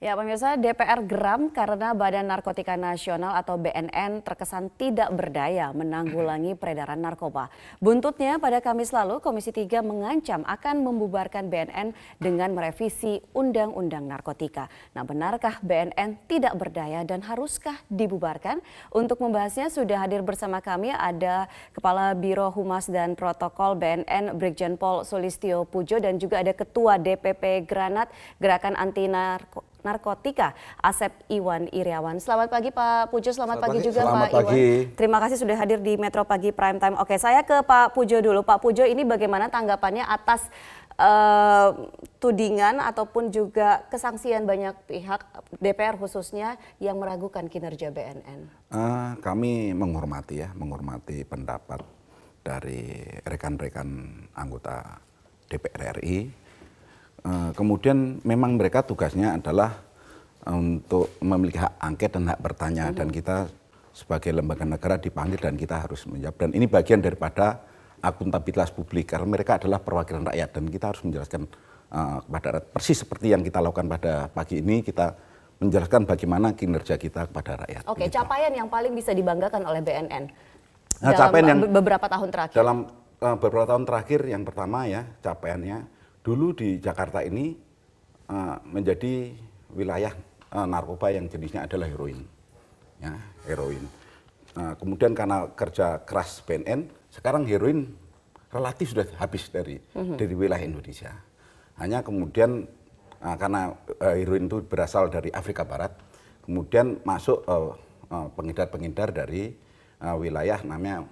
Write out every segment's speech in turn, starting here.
Ya, pemirsa, DPR geram karena Badan Narkotika Nasional atau BNN terkesan tidak berdaya menanggulangi peredaran narkoba. Buntutnya, pada Kamis lalu, Komisi 3 mengancam akan membubarkan BNN dengan merevisi Undang-Undang Narkotika. Nah, benarkah BNN tidak berdaya dan haruskah dibubarkan? Untuk membahasnya sudah hadir bersama kami ada Kepala Biro Humas dan Protokol BNN Brigjen Pol Sulistyo Pujo dan juga ada Ketua DPP Granat Gerakan Anti Narkotika Asep Iwan Iriawan. Selamat pagi Pak Pujo, selamat pagi juga Pak Iwan. Terima kasih sudah hadir di Metro Pagi Prime Time. Oke, saya ke Pak Pujo dulu. Pak Pujo, ini bagaimana tanggapannya atas tudingan ataupun juga kesangsian banyak pihak DPR khususnya yang meragukan kinerja BNN? Kami menghormati pendapat dari rekan-rekan anggota DPR RI. Kemudian memang mereka tugasnya adalah untuk memiliki hak angket dan hak bertanya, dan kita sebagai lembaga negara dipanggil dan kita harus menjawab, dan ini bagian daripada akuntabilitas publik karena mereka adalah perwakilan rakyat dan kita harus menjelaskan kepada rakyat persis seperti yang kita lakukan pada pagi ini, kita menjelaskan bagaimana kinerja kita kepada rakyat. Oke, gitu. Capaian yang paling bisa dibanggakan oleh BNN dalam beberapa tahun terakhir? Dalam beberapa tahun terakhir, yang pertama ya capaiannya, dulu di Jakarta ini menjadi wilayah narkoba yang jenisnya adalah heroin. Ya, heroin. Kemudian karena kerja keras BNN, sekarang heroin relatif sudah habis dari wilayah Indonesia. Hanya kemudian karena heroin itu berasal dari Afrika Barat, kemudian masuk pengedar-pengedar dari wilayah namanya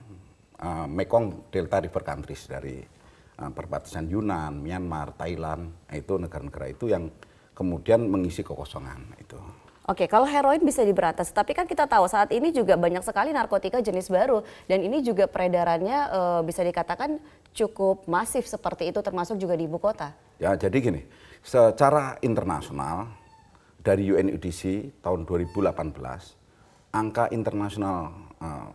Mekong Delta River Countries, dari perbatasan Yunan, Myanmar, Thailand, itu negara-negara itu yang kemudian mengisi kekosongan itu. Oke, kalau heroin bisa diberantas, tapi kan kita tahu saat ini juga banyak sekali narkotika jenis baru dan ini juga peredarannya bisa dikatakan cukup masif seperti itu, termasuk juga di ibu kota. Ya, jadi gini, secara internasional dari UNODC tahun 2018, angka internasional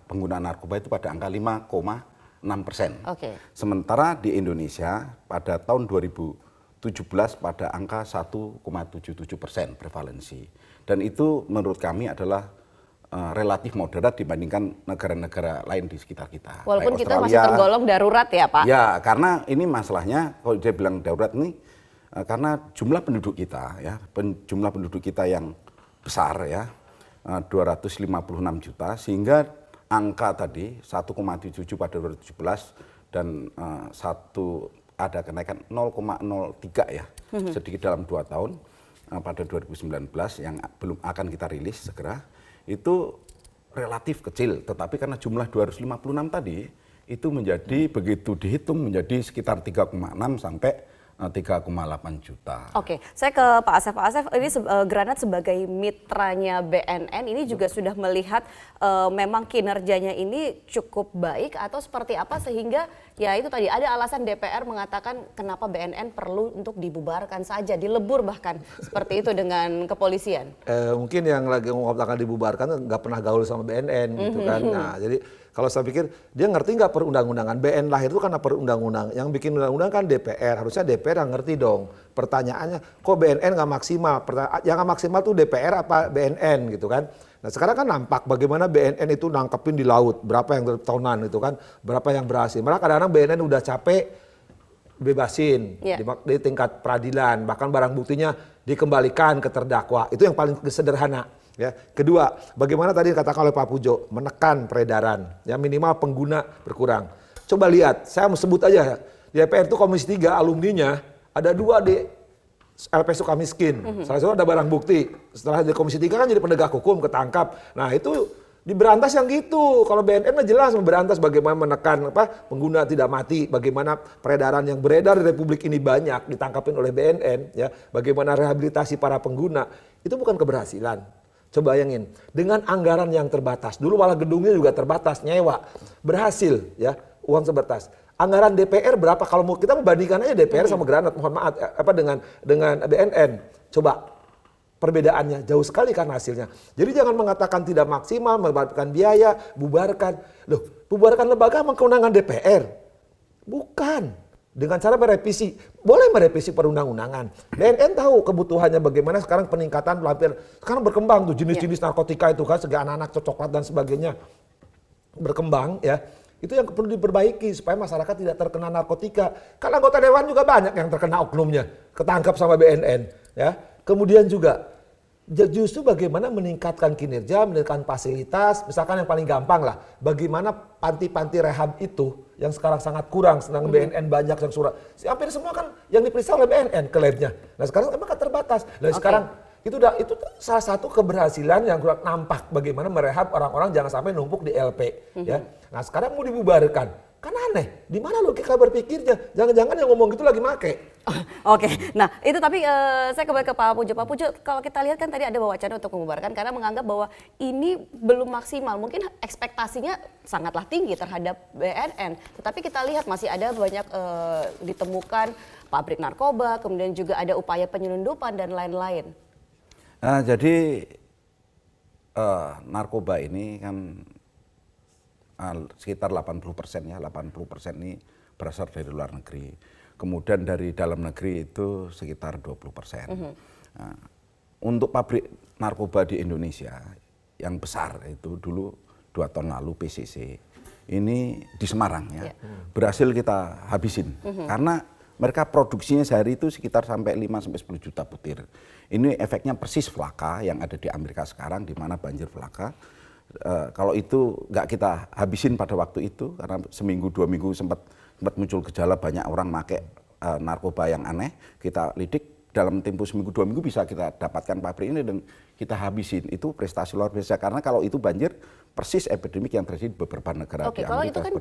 penggunaan narkoba itu pada angka 5,6%. Okay. Sementara di Indonesia pada tahun 2017 pada angka 1,77% prevalensi. Dan itu menurut kami adalah relatif moderat dibandingkan negara-negara lain di sekitar kita. Walaupun kita masih tergolong darurat ya Pak? Ya, karena ini masalahnya kalau dia bilang darurat ini karena jumlah penduduk kita ya, jumlah penduduk kita yang besar ya, 256 juta, sehingga angka tadi 1,77 pada 2017 dan ada kenaikan 0,03 ya, sedikit dalam 2 tahun pada 2019 yang belum akan kita rilis segera, itu relatif kecil, tetapi karena jumlah 256 tadi itu menjadi begitu dihitung menjadi sekitar 3,6 sampai 3,8 juta. Oke, saya ke Pak Asep. Pak Asep, ini Granat sebagai mitranya BNN ini juga sudah melihat memang kinerjanya ini cukup baik atau seperti apa sehingga ya itu tadi ada alasan DPR mengatakan kenapa BNN perlu untuk dibubarkan saja, dilebur bahkan seperti itu dengan kepolisian. Mungkin yang lagi mengatakan dibubarkan nggak pernah gaul sama BNN gitu kan. Nah, jadi kalau saya pikir dia ngerti nggak perundang-undangan. BNN lahir itu karena perundang-undang. Yang bikin undang-undang kan DPR. Harusnya DPR yang ngerti dong. Pertanyaannya kok BNN nggak maksimal? Yang nggak maksimal tuh DPR apa BNN gitu kan. Nah sekarang kan nampak bagaimana BNN itu nangkepin di laut. Berapa yang tahunan itu kan. Berapa yang berhasil. Malah kadang-kadang BNN udah capek bebasin di tingkat peradilan. Bahkan barang buktinya dikembalikan ke terdakwa. Itu yang paling sederhana. Ya, kedua, bagaimana tadi dikatakan oleh Pak Pujo, menekan peredaran, ya minimal pengguna berkurang. Coba lihat, saya mau sebut aja, di DPR itu Komisi 3 alumninya ada 2 di LP Sukamiskin. Salah satu ada barang bukti. Setelah di Komisi 3 kan jadi penegak hukum, ketangkap. Nah itu diberantas yang gitu. Kalau BNN jelas memberantas bagaimana menekan pengguna tidak mati, bagaimana peredaran yang beredar di Republik ini banyak ditangkapin oleh BNN, ya, bagaimana rehabilitasi para pengguna. Itu bukan keberhasilan. Coba bayangin, dengan anggaran yang terbatas, dulu malah gedungnya juga terbatas, nyewa, berhasil ya, uang sebatas. Anggaran DPR berapa? Kalau kita membandingkan aja DPR sama Granat, mohon maaf, dengan BNN, coba perbedaannya jauh sekali kan hasilnya. Jadi jangan mengatakan tidak maksimal, melibatkan biaya, bubarkan. Loh, bubarkan lembaga emang kewenangan DPR? Bukan. dengan cara merevisi, boleh merevisi perundang-undangan. BNN tahu kebutuhannya bagaimana sekarang peningkatan sekarang berkembang tuh jenis-jenis narkotika itu kan, segi anak-anak coklat dan sebagainya berkembang ya. Itu yang perlu diperbaiki supaya masyarakat tidak terkena narkotika. Karena anggota dewan juga banyak yang terkena oknumnya, ketangkap sama BNN ya. Kemudian juga justru bagaimana meningkatkan kinerja, meningkatkan fasilitas, misalkan yang paling gampang lah, bagaimana panti-panti rehab itu yang sekarang sangat kurang, sedang BNN banyak yang surat, hampir semua kan yang diperiksa oleh BNN ke labnya. Nah sekarang memang kan terbatas. Nah sekarang itu salah satu keberhasilan yang kurang nampak bagaimana merehab orang-orang jangan sampai numpuk di LP. Ya. Nah sekarang mau dibubarkan, kan aneh. Di mana logika berpikirnya? Jangan-jangan yang ngomong gitu lagi make. Oke, nah itu tapi saya kembali ke Pak Pujo. Pak Pujo, kalau kita lihat kan tadi ada wacana untuk membubarkan karena menganggap bahwa ini belum maksimal. Mungkin ekspektasinya sangatlah tinggi terhadap BNN. Tetapi kita lihat masih ada banyak ditemukan pabrik narkoba, kemudian juga ada upaya penyelundupan dan lain-lain. Jadi narkoba ini kan sekitar 80% ya, 80% ini berasal dari luar negeri. Kemudian dari dalam negeri itu sekitar 20%. Nah, untuk pabrik narkoba di Indonesia yang besar itu dulu 2 tahun lalu PCC ini di Semarang ya, berhasil kita habisin karena mereka produksinya sehari itu sekitar sampai 5-10 juta butir. Ini efeknya persis Flaka yang ada di Amerika sekarang, di mana banjir Flaka. Kalau itu nggak kita habisin pada waktu itu, karena seminggu 2 minggu sempat muncul gejala banyak orang pakai narkoba yang aneh, kita lidik dalam tempo seminggu 2 minggu bisa kita dapatkan pabrik ini dan kita habisin. Itu prestasi luar biasa karena kalau itu banjir persis epidemik yang terjadi di beberapa negara di Amerika. Kalau itu kan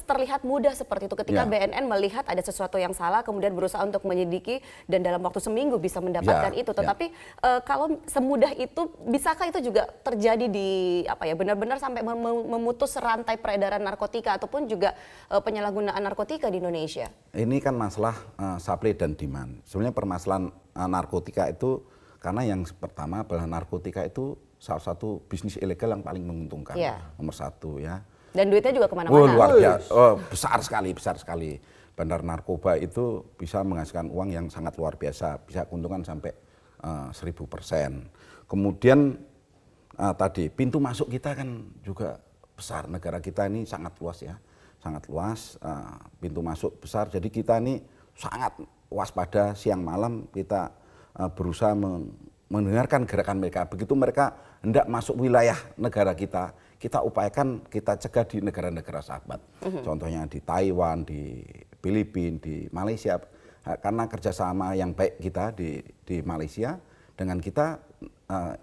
terlihat mudah seperti itu ketika BNN melihat ada sesuatu yang salah kemudian berusaha untuk menyelidiki dan dalam waktu seminggu bisa mendapatkan itu. Tetapi kalau semudah itu bisakah itu juga terjadi di benar-benar sampai memutus rantai peredaran narkotika ataupun juga penyalahgunaan narkotika di Indonesia? Ini kan masalah supply dan demand. Sebenarnya permasalahan narkotika itu karena yang pertama adalah narkotika itu salah satu bisnis ilegal yang paling menguntungkan, nomor 1 ya. Dan duitnya juga kemana-mana. Luar biasa, besar sekali. Bandar narkoba itu bisa menghasilkan uang yang sangat luar biasa, bisa keuntungan sampai 1000%. Kemudian tadi pintu masuk kita kan juga besar, negara kita ini sangat luas ya, sangat luas, pintu masuk besar. Jadi kita ini sangat waspada siang malam kita berusaha mendengarkan gerakan mereka. Begitu mereka hendak masuk wilayah negara kita, kita upayakan kita cegah di negara-negara sahabat. Contohnya di Taiwan, di Filipina, di Malaysia. Karena kerjasama yang baik kita di Malaysia dengan kita,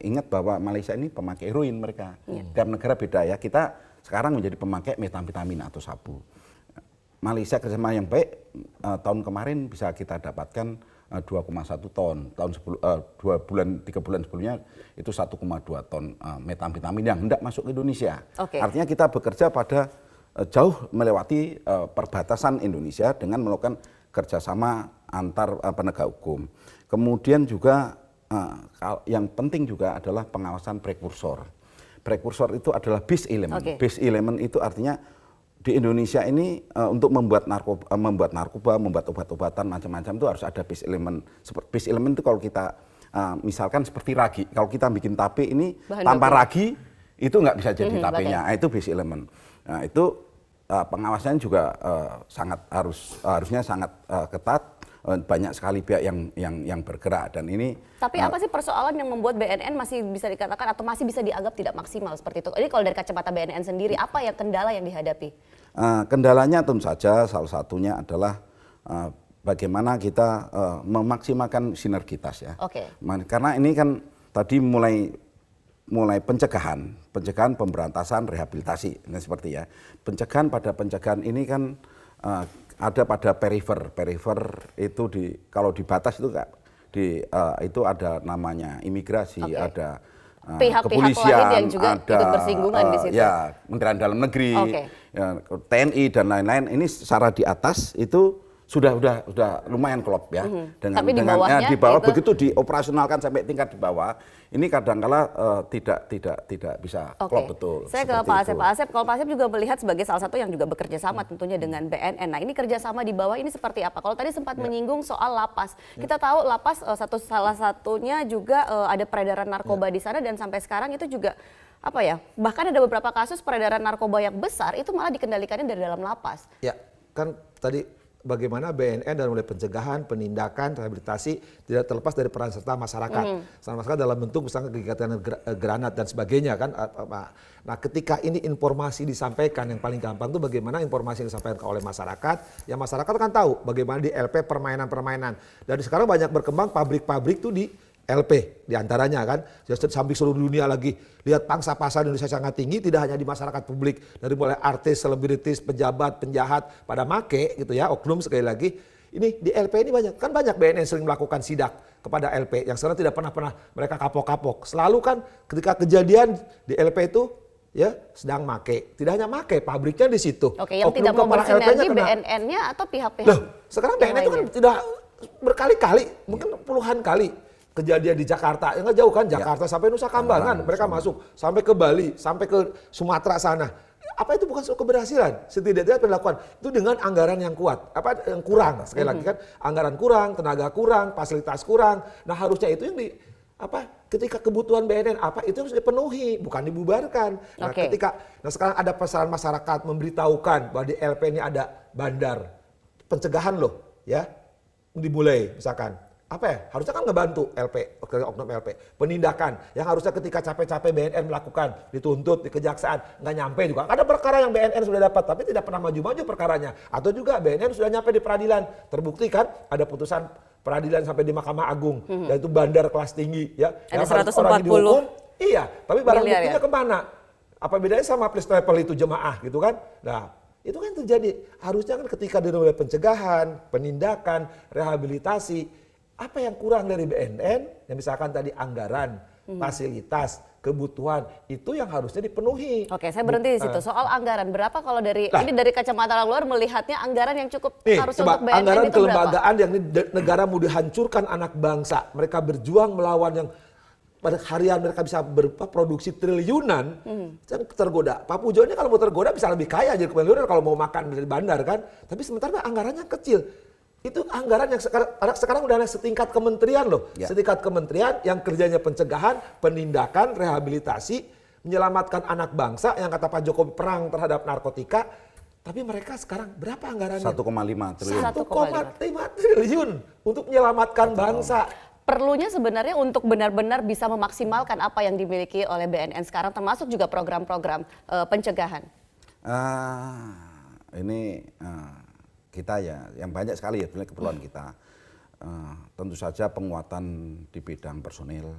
ingat bahwa Malaysia ini pemakai heroin mereka. Tiap negara beda ya. Kita sekarang menjadi pemakai metamfetamin atau sabu. Malaysia kerjasama yang baik, tahun kemarin bisa kita dapatkan 2,1 ton, 3 bulan sebelumnya itu 1,2 ton metamfetamin yang hendak masuk ke Indonesia. Artinya kita bekerja pada jauh melewati perbatasan Indonesia dengan melakukan kerjasama antar penegak hukum. Kemudian juga yang penting juga adalah pengawasan prekursor. Prekursor itu adalah base element. Base element itu artinya di Indonesia ini untuk membuat narkoba, membuat obat-obatan macam-macam itu harus ada base element. Base element itu kalau kita misalkan seperti ragi, kalau kita bikin tape ini tanpa ragi itu nggak bisa jadi tapenya. Nah, itu base element. Nah, itu pengawasannya juga harusnya sangat ketat. Banyak sekali pihak yang bergerak dan ini. Tapi apa sih persoalan yang membuat BNN masih bisa dikatakan atau masih bisa dianggap tidak maksimal seperti itu? Ini kalau dari kacamata BNN sendiri, apa yang kendala yang dihadapi? Kendalanya tentu saja salah satunya adalah bagaimana kita memaksimalkan sinergitas ya. Karena ini kan tadi mulai pencegahan, pemberantasan, rehabilitasi, nah seperti ya. Pencegahan ini kan ada pada perifer itu kalau di batas itu itu ada namanya imigrasi, ada pihak-pihak lain yang juga ikut bersinggungan di situ. Ya, Kementerian Dalam Negeri, ya, TNI dan lain-lain. Ini secara di atas itu sudah lumayan klop ya. Tapi di bawahnya di bawah itu, begitu dioperasionalkan sampai tingkat di bawah, ini kadangkala tidak bisa klop betul. Saya ke Pak Asep. Pak Asep, kalau Pak Asep juga melihat sebagai salah satu yang juga bekerja sama tentunya dengan BNN. Nah, ini kerjasama di bawah ini seperti apa? Kalau tadi sempat menyinggung soal lapas, kita tahu lapas salah satunya juga ada peredaran narkoba di sana, dan sampai sekarang itu juga apa ya? Bahkan ada beberapa kasus peredaran narkoba yang besar itu malah dikendalikannya dari dalam lapas. Ya, kan tadi bagaimana BNN dan mulai pencegahan, penindakan, rehabilitasi tidak terlepas dari peran serta masyarakat. Serta masyarakat dalam bentuk misalnya kegiatan granat dan sebagainya kan. Nah, ketika ini informasi disampaikan, yang paling gampang itu bagaimana informasi yang disampaikan oleh masyarakat. Ya masyarakat kan tahu bagaimana di LP permainan-permainan. Dan sekarang banyak berkembang pabrik-pabrik tuh di LP diantaranya kan, sampai seluruh dunia lagi. Lihat pangsa pasar Indonesia sangat tinggi, tidak hanya di masyarakat publik, dari mulai artis, selebritis, pejabat, penjahat, pada make gitu ya, oknum sekali lagi. Ini di LP ini banyak, kan banyak BNN sering melakukan sidak kepada LP, yang sekarang tidak pernah mereka kapok-kapok. Selalu kan ketika kejadian di LP itu, ya sedang make, tidak hanya make, pabriknya di situ. Oke, yang tidak mau bersinergi BNN-nya atau pihak-pihak. Loh, sekarang BNN itu kan sudah berkali-kali, mungkin puluhan kali kejadian di Jakarta, yang nggak jauh kan, Jakarta sampai Nusa Kambangan, mereka masuk sampai ke Bali, sampai ke Sumatera sana. Apa itu bukan suatu keberhasilan? Setidaknya dilakukan itu dengan anggaran yang kuat, apa yang kurang sekali lagi kan, anggaran kurang, tenaga kurang, fasilitas kurang. Nah harusnya itu yang ketika kebutuhan BNN itu harus dipenuhi, bukan dibubarkan. Nah sekarang ada pesan masyarakat memberitahukan bahwa di LP ini ada bandar pencegahan loh, ya dimulai misalkan. Harusnya kan ngebantu LP, oknum LP. Penindakan, yang harusnya ketika capek-capek BNN melakukan, dituntut di kejaksaan, nggak nyampe juga. Ada perkara yang BNN sudah dapat, tapi tidak pernah maju-maju perkaranya. Atau juga BNN sudah nyampe di peradilan, terbukti kan ada putusan peradilan sampai di Mahkamah Agung, yaitu bandar kelas tinggi. Ya, ada 140 orang dihukum, iya, tapi barang ya? buktinya kemana? Apa bedanya sama first travel itu jemaah gitu kan? Nah, itu kan terjadi. Harusnya kan ketika dimulai pencegahan, penindakan, rehabilitasi, apa yang kurang dari BNN, yang misalkan tadi anggaran, fasilitas, kebutuhan, itu yang harusnya dipenuhi. Oke, saya berhenti di situ. Soal anggaran, berapa kalau ini dari kacamata luar melihatnya anggaran yang cukup harusnya untuk BNN anggaran itu kelembagaan yang negara mau dihancurkan anak bangsa. Mereka berjuang melawan yang pada harian mereka bisa berproduksi triliunan, tergoda. Pak Pujo ini kalau mau tergoda bisa lebih kaya jadi triliunan kalau mau makan dari bandar kan. Tapi sementara anggarannya kecil. Itu anggaran yang sekarang udah setingkat kementerian loh. Ya. Setingkat kementerian yang kerjanya pencegahan, penindakan, rehabilitasi, menyelamatkan anak bangsa yang kata Pak Jokowi perang terhadap narkotika. Tapi mereka sekarang berapa anggarannya? 1,5 triliun. 1,5 triliun untuk menyelamatkan bangsa. Perlunya sebenarnya untuk benar-benar bisa memaksimalkan apa yang dimiliki oleh BNN sekarang, termasuk juga program-program pencegahan. Kita ya, yang banyak sekali ya sebenarnya keperluan kita. Tentu saja penguatan di bidang personil,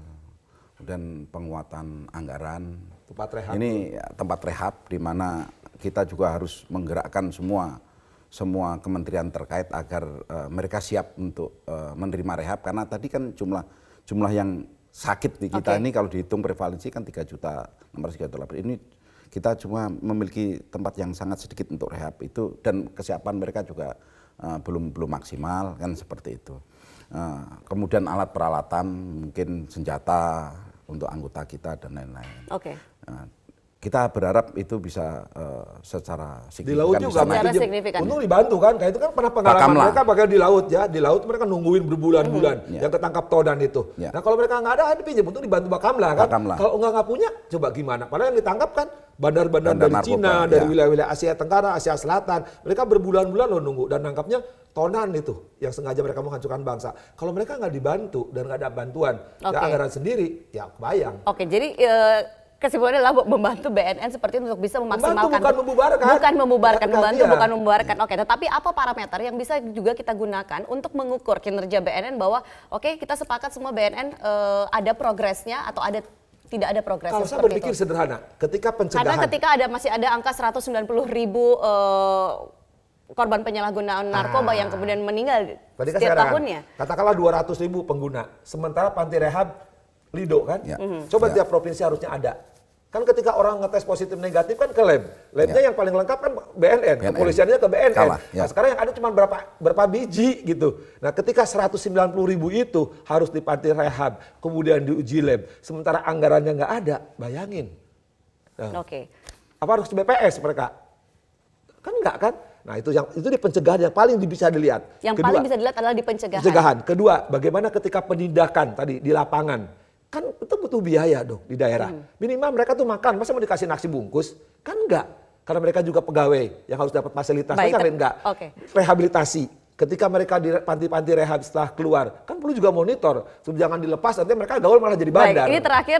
kemudian penguatan anggaran. Tempat rehab. Ini ya, tempat rehab di mana kita juga harus menggerakkan semua kementerian terkait agar mereka siap untuk menerima rehab, karena tadi kan jumlah yang sakit di kita ini kalau dihitung prevalensi kan 3.638.000. Ini kita cuma memiliki tempat yang sangat sedikit untuk rehab itu, dan kesiapan mereka juga belum maksimal kan seperti itu. Kemudian alat peralatan, mungkin senjata untuk anggota kita dan lain-lain. Kita berharap itu bisa secara signifikan. Di laut juga secara signifikan. Untung dibantu kan, kayak itu kan pernah pengalaman mereka pakai di laut ya. Di laut mereka nungguin berbulan-bulan yang ketangkap todan itu. Nah kalau mereka nggak ada dipinjam, untung dibantu Bakamla kan. Kalau nggak punya, coba gimana? Padahal yang ditangkap kan bandar-bandar dari Cina, dari wilayah-wilayah Asia Tenggara, Asia Selatan. Mereka berbulan-bulan loh nunggu dan nangkapnya tonan itu yang sengaja mereka menghancurkan bangsa. Kalau mereka nggak dibantu dan nggak ada bantuan, anggaran sendiri, ya kebayang. Jadi kesimpulannya adalah membantu BNN seperti itu untuk bisa memaksimalkan. Bukan membubarkan. Bukan membubarkan, membantu bukan membubarkan. Tetapi apa parameter yang bisa juga kita gunakan untuk mengukur kinerja BNN bahwa kita sepakat semua BNN ada progresnya atau tidak ada progresnya. Kalau saya berpikir sederhana, ketika pencegahan. Karena ketika masih ada angka 190.000 korban penyalahgunaan narkoba yang kemudian meninggal setiap tahunnya. Katakanlah 200.000 pengguna, sementara panti rehab Lido kan. Coba tiap provinsi harusnya ada. Kan ketika orang ngetes positif negatif kan ke lab. Labnya yang paling lengkap kan BNN. Kepolisiannya ke BNN. Kalah, ya. Nah sekarang yang ada cuma berapa biji gitu. Nah ketika 190.000 itu harus di panti rehab, kemudian diuji lab, sementara anggarannya nggak ada, bayangin. Nah, Oke. apa harus BPS mereka? Kan enggak kan? Nah itu di pencegahan yang paling bisa dilihat. Yang paling bisa dilihat adalah di pencegahan. Pencegahan. Kedua, bagaimana ketika penindakan tadi di lapangan. Kan itu butuh biaya dong di daerah. Minimal mereka tuh makan, masa mau dikasih nasi bungkus? Kan enggak. Karena mereka juga pegawai yang harus dapat fasilitas. Baik, Kan enggak. oke. Rehabilitasi. Ketika mereka di panti-panti rehab setelah keluar, kan perlu juga monitor. Jangan dilepas, nanti mereka gaul malah jadi bandar. Baik, ini terakhir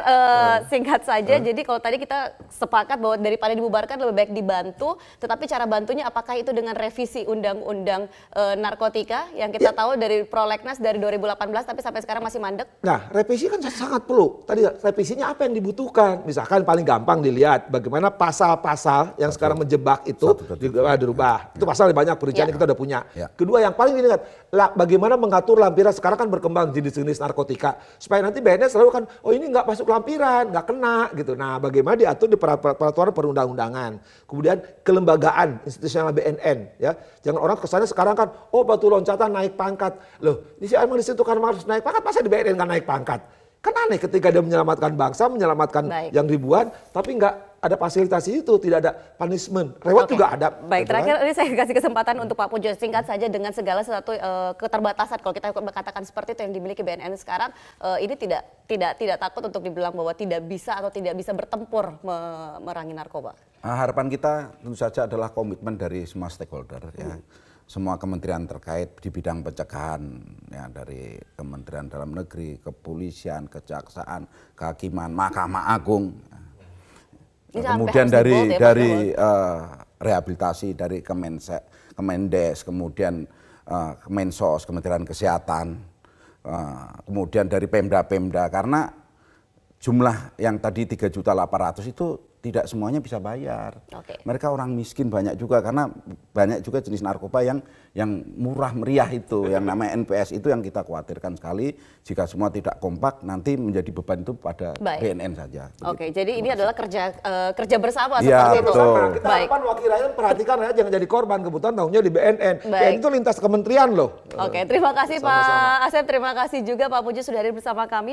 singkat saja. Jadi kalau tadi kita sepakat bahwa daripada dibubarkan lebih baik dibantu, tetapi cara bantunya apakah itu dengan revisi undang-undang narkotika yang kita tahu dari prolegnas dari 2018 tapi sampai sekarang masih mandek? Nah, revisi kan sangat perlu. Tadi revisinya apa yang dibutuhkan? Misalkan paling gampang dilihat bagaimana pasal-pasal yang sekarang menjebak itu dirubah. Itu pasal banyak perinciannya kita udah punya. Kedua yang paling dilihat, bagaimana mengatur lampiran. Sekarang kan berkembang jenis-jenis narkotika. Supaya nanti BNN selalu kan, oh ini nggak masuk lampiran, nggak kena gitu. Nah bagaimana diatur di peraturan perundang-undangan. Kemudian kelembagaan institusional BNN. Ya. Jangan orang kesannya sekarang kan, oh batu loncatan naik pangkat. Loh, emang di situ kan harus naik pangkat, masa di BNN nggak naik pangkat? Kan aneh ketika dia menyelamatkan bangsa, menyelamatkan yang ribuan, tapi nggak ada fasilitasi itu, tidak ada punishment. Reward juga ada. Baik, terakhir ini saya kasih kesempatan untuk Pak Pujo singkat saja dengan segala sesuatu keterbatasan kalau kita katakan seperti itu yang dimiliki BNN sekarang, ini tidak takut untuk dibilang bahwa tidak bisa atau tidak bisa bertempur memerangi narkoba. Harapan kita tentu saja adalah komitmen dari semua stakeholder ya. Semua kementerian terkait di bidang pencegahan ya, dari Kementerian Dalam Negeri, Kepolisian, Kejaksaan, Kehakiman, Mahkamah Agung. Ini Kemudian sampai dari rehabilitasi dari Kemendes, kemudian Kemensos, Kementerian Kesehatan, kemudian dari Pemda-Pemda, karena jumlah yang tadi 3.800.000 itu tidak semuanya bisa bayar. Mereka orang miskin banyak juga, karena banyak juga jenis narkoba yang murah meriah itu, yang namanya NPS itu yang kita khawatirkan sekali. Jika semua tidak kompak, nanti menjadi beban itu pada BNN saja. Oke, jadi ini adalah kerja bersama Ya, seperti itu. Kita harapan wakil rakyat perhatikan ya, jangan jadi korban, kebutuhan tanggung jawab di BNN. BNN itu lintas kementerian loh. Oke, terima kasih Pak Asep, terima kasih juga Pak Puji sudah hadir bersama kami.